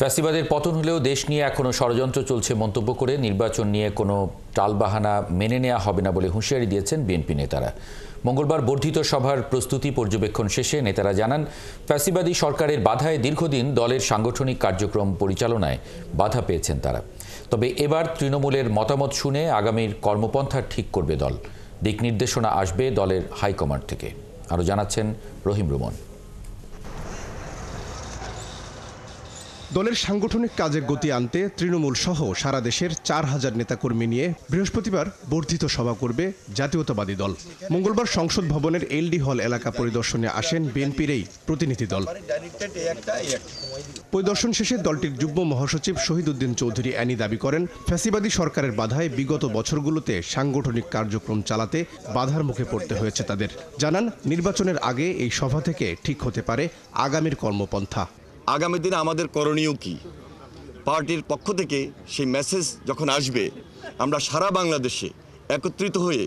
ফ্যাসিবাদের পতন হলেও দেশ নিয়ে এখনো ষড়যন্ত্র চলছে মন্তব্য করে নির্বাচন নিয়ে কোনো টালবাহানা মেনে নেওয়া হবে না বলে হুঁশিয়ারি দিয়েছেন বিএনপি নেতারা। মঙ্গলবার বর্ধিত সভার প্রস্তুতি পর্যবেক্ষণ শেষে নেতারা জানান, ফ্যাসিবাদী সরকারের বাধায় দীর্ঘদিন দলের সাংগঠনিক কার্যক্রম পরিচালনায় বাধা পেয়েছেন তারা। তবে এবার তৃণমূলের মতামত শুনে আগামীর কর্মপন্থা ঠিক করবে দল। দিক নির্দেশনা আসবে দলের হাইকমান্ড থেকে। আরও জানাচ্ছেন রহিম রুমন। দলের সাংগঠনিক কাজে গতি আনতে তৃণমূল সহ সারা দেশের ৪,০০০ নেতাকর্মী নিয়ে বৃহস্পতিবার বর্ধিত সভা করবে জাতীয়তাবাদী দল। মঙ্গলবার সংসদ ভবনের এলডি হল এলাকা পরিদর্শনে আসেন বিএনপির এই প্রতিনিধি দল। পরিদর্শন শেষে দলটির যুগ্ম মহাসচিব শহীদ উদ্দিন চৌধুরী অ্যানি দাবি করেন, ফ্যাসিবাদী সরকারের বাধায় বিগত বছরগুলোতে সাংগঠনিক কার্যক্রম চালাতে বাধার মুখে পড়তে হয়েছে তাদের। জানান, নির্বাচনের আগে এই সভা থেকে ঠিক হতে পারে আগামীর কর্মপন্থা। আগামী দিনে আমাদের করণীয় কি, পার্টির পক্ষ থেকে সেই মেসেজ যখন আসবে, আমরা সারা বাংলাদেশে একত্রিত হয়ে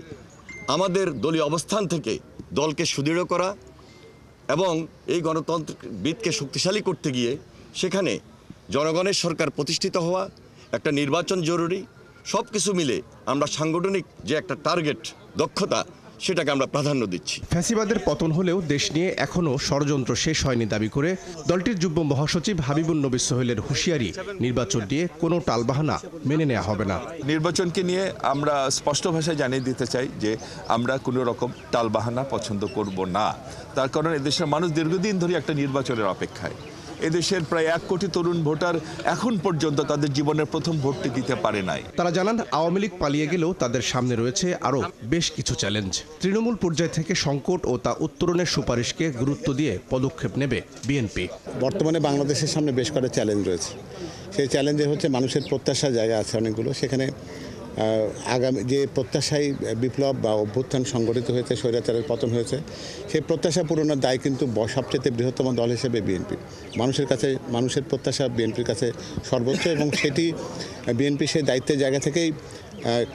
আমাদের দলীয় অবস্থান থেকে দলকে সুদৃঢ় করা এবং এই গণতন্ত্রবিদকে শক্তিশালী করতে গিয়ে সেখানে জনগণের সরকার প্রতিষ্ঠিত হওয়া, একটা নির্বাচন জরুরি। সব কিছু মিলে আমরা সাংগঠনিক যে একটা টার্গেট, দক্ষতা, সেটাকে আমরা প্রাধান্য দিচ্ছি। ফ্যাসিবাদের পতন হলেও দেশ নিয়ে এখনো ষড়যন্ত্র শেষ হয়নি দাবি করে দলটির যুগ্ম মহাসচিব হাবিবুন নবী সোহেলের হুঁশিয়ারি, নির্বাচন নিয়ে কোনো টালবাহানা মেনে নেওয়া হবে না। নির্বাচনকে নিয়ে আমরা স্পষ্ট ভাষায় জানিয়ে দিতে চাই যে আমরা কোনো রকম টালবাহানা পছন্দ করব না। তার কারণ এদেশের মানুষ দীর্ঘদিন ধরে একটা নির্বাচনের অপেক্ষায়। এদেশের প্রায় 1 কোটি তরুণ ভোটার এখন পর্যন্ত তাদের জীবনের প্রথম ভোটটি দিতে পারে নাই। তারা জানান, আওয়ামী লীগ পালিয়ে গেলেও তাদের সামনে রয়েছে আরও বেশ কিছু চ্যালেঞ্জ। তৃণমূল পর্যায় থেকে সংকট ও তা উত্তরণের সুপারিশকে গুরুত্ব দিয়ে পদক্ষেপ নেবে বিএনপি। বর্তমানে বাংলাদেশের সামনে বেশ কয়েকটা চ্যালেঞ্জ রয়েছে। সেই চ্যালেঞ্জে হচ্ছে মানুষের প্রত্যাশার জায়গা আছে অনেকগুলো। সেখানে আগামী যে প্রত্যাশায় বিপ্লব বা অভ্যুত্থান সংগঠিত হয়েছে, স্বৈরাচারের পতন হয়েছে, সেই প্রত্যাশা পূরণের দায় কিন্তু সবচেয়ে বৃহত্তম দল হিসেবে বিএনপি। মানুষের প্রত্যাশা বিএনপির কাছে সর্বোচ্চ এবং সেটি বিএনপি সেই দায়িত্বের জায়গা থেকেই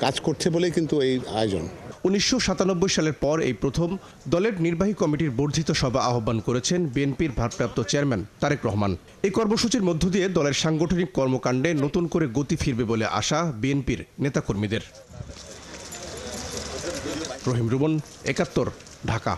কাজ করছে বলেই কিন্তু এই আয়োজন। ১৯৯৭ সালের পর এই প্রথম দলের নির্বাহী কমিটির বর্ধিত সভা আহ্বান করেছেন বিএনপির ভারপ্রাপ্ত চেয়ারম্যান তারেক রহমান। এই কর্মসূচির মধ্য দিয়ে দলের সাংগঠনিক কর্মকাণ্ডে নতুন করে গতি ফিরবে বলে আশা বিএনপির নেতাকর্মীদের। রহিম রুমন, ৭১, ঢাকা।